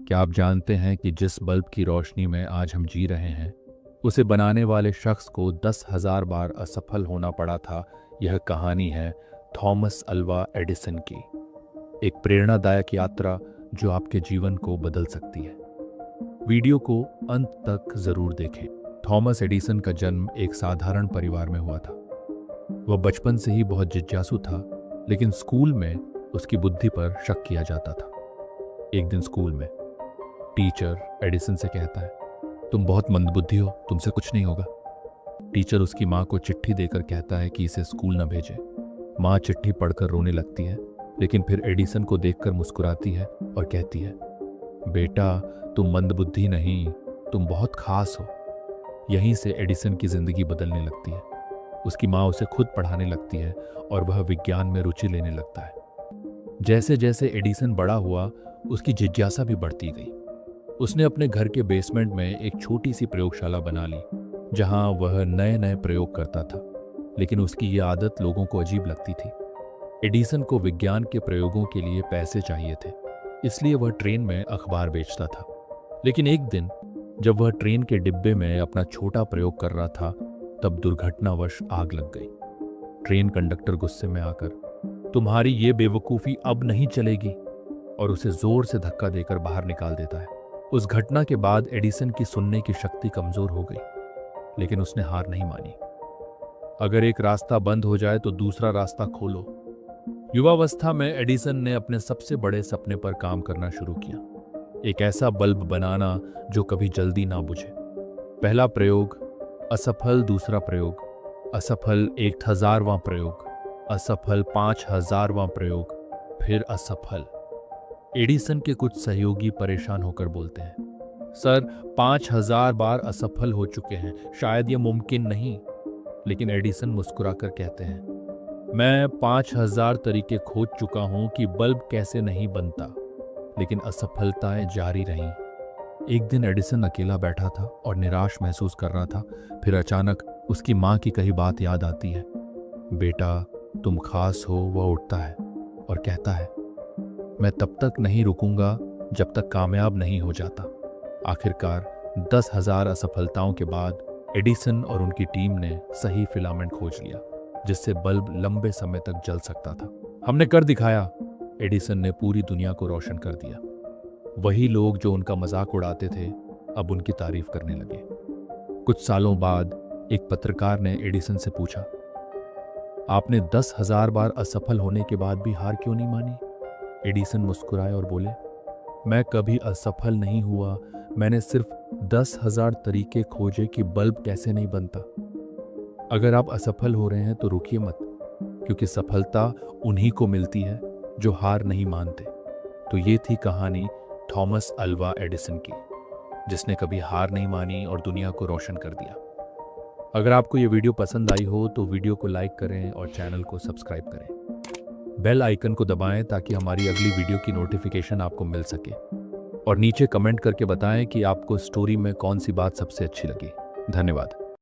क्या आप जानते हैं कि जिस बल्ब की रोशनी में आज हम जी रहे हैं, उसे बनाने वाले शख्स को 10,000 बार असफल होना पड़ा था। यह कहानी है थॉमस अल्वा एडिसन की, एक प्रेरणादायक यात्रा जो आपके जीवन को बदल सकती है। वीडियो को अंत तक जरूर देखें। थॉमस एडिसन का जन्म एक साधारण परिवार में हुआ था। वह बचपन से ही बहुत जिज्ञासु था, लेकिन स्कूल में उसकी बुद्धि पर शक किया जाता था। एक दिन स्कूल में टीचर एडिसन से कहता है, तुम बहुत मंदबुद्धि हो, तुमसे कुछ नहीं होगा। टीचर उसकी माँ को चिट्ठी देकर कहता है कि इसे स्कूल न भेजे। माँ चिट्ठी पढ़कर रोने लगती है, लेकिन फिर एडिसन को देखकर मुस्कुराती है और कहती है, बेटा तुम मंदबुद्धि नहीं, तुम बहुत खास हो। यहीं से एडिसन की जिंदगी बदलने लगती है। उसकी माँ उसे खुद पढ़ाने लगती है और वह विज्ञान में रुचि लेने लगता है। जैसे जैसे एडिसन बड़ा हुआ, उसकी जिज्ञासा भी बढ़ती गई। उसने अपने घर के बेसमेंट में एक छोटी सी प्रयोगशाला बना ली, जहां वह नए नए प्रयोग करता था। लेकिन उसकी ये आदत लोगों को अजीब लगती थी। एडिसन को विज्ञान के प्रयोगों के लिए पैसे चाहिए थे, इसलिए वह ट्रेन में अखबार बेचता था। लेकिन एक दिन जब वह ट्रेन के डिब्बे में अपना छोटा प्रयोग कर रहा था, तब दुर्घटनावश आग लग गई। ट्रेन कंडक्टर गुस्से में आकर, तुम्हारी ये बेवकूफ़ी अब नहीं चलेगी, और उसे जोर से धक्का देकर बाहर निकाल देता है। उस घटना के बाद एडिसन की सुनने की शक्ति कमजोर हो गई, लेकिन उसने हार नहीं मानी। अगर एक रास्ता बंद हो जाए तो दूसरा रास्ता खोलो। युवावस्था में एडिसन ने अपने सबसे बड़े सपने पर काम करना शुरू किया, एक ऐसा बल्ब बनाना जो कभी जल्दी ना बुझे। पहला प्रयोग असफल, दूसरा प्रयोग असफल, 1000वां प्रयोग असफल, 5000वां प्रयोग, फिर असफल। एडिसन के कुछ सहयोगी परेशान होकर बोलते हैं, सर 5000 बार असफल हो चुके हैं, शायद यह मुमकिन नहीं। लेकिन एडिसन मुस्कुराकर कहते हैं, मैं 5000 तरीके खोज चुका हूं कि बल्ब कैसे नहीं बनता। लेकिन असफलताएं जारी रहीं। एक दिन एडिसन अकेला बैठा था और निराश महसूस कर रहा था। फिर अचानक उसकी माँ की कही बात याद आती है, बेटा तुम खास हो। वह उठता है और कहता है, मैं तब तक नहीं रुकूंगा जब तक कामयाब नहीं हो जाता। आखिरकार 10,000 असफलताओं के बाद एडिसन और उनकी टीम ने सही फिलामेंट खोज लिया, जिससे बल्ब लंबे समय तक जल सकता था। हमने कर दिखाया, एडिसन ने पूरी दुनिया को रोशन कर दिया। वही लोग जो उनका मजाक उड़ाते थे, अब उनकी तारीफ करने लगे। कुछ सालों बाद एक पत्रकार ने एडिसन से पूछा, आपने 10,000 बार असफल होने के बाद भी हार क्यों नहीं मानी? एडिसन मुस्कुराए और बोले, मैं कभी असफल नहीं हुआ, मैंने सिर्फ 10,000 तरीके खोजे कि बल्ब कैसे नहीं बनता। अगर आप असफल हो रहे हैं तो रुकिए मत, क्योंकि सफलता उन्हीं को मिलती है जो हार नहीं मानते। तो ये थी कहानी थॉमस अल्वा एडिसन की, जिसने कभी हार नहीं मानी और दुनिया को रोशन कर दिया। अगर आपको ये वीडियो पसंद आई हो तो वीडियो को लाइक करें और चैनल को सब्सक्राइब करें। बेल आइकन को दबाएं ताकि हमारी अगली वीडियो की नोटिफिकेशन आपको मिल सके। और नीचे कमेंट करके बताएं कि आपको स्टोरी में कौन सी बात सबसे अच्छी लगी। धन्यवाद।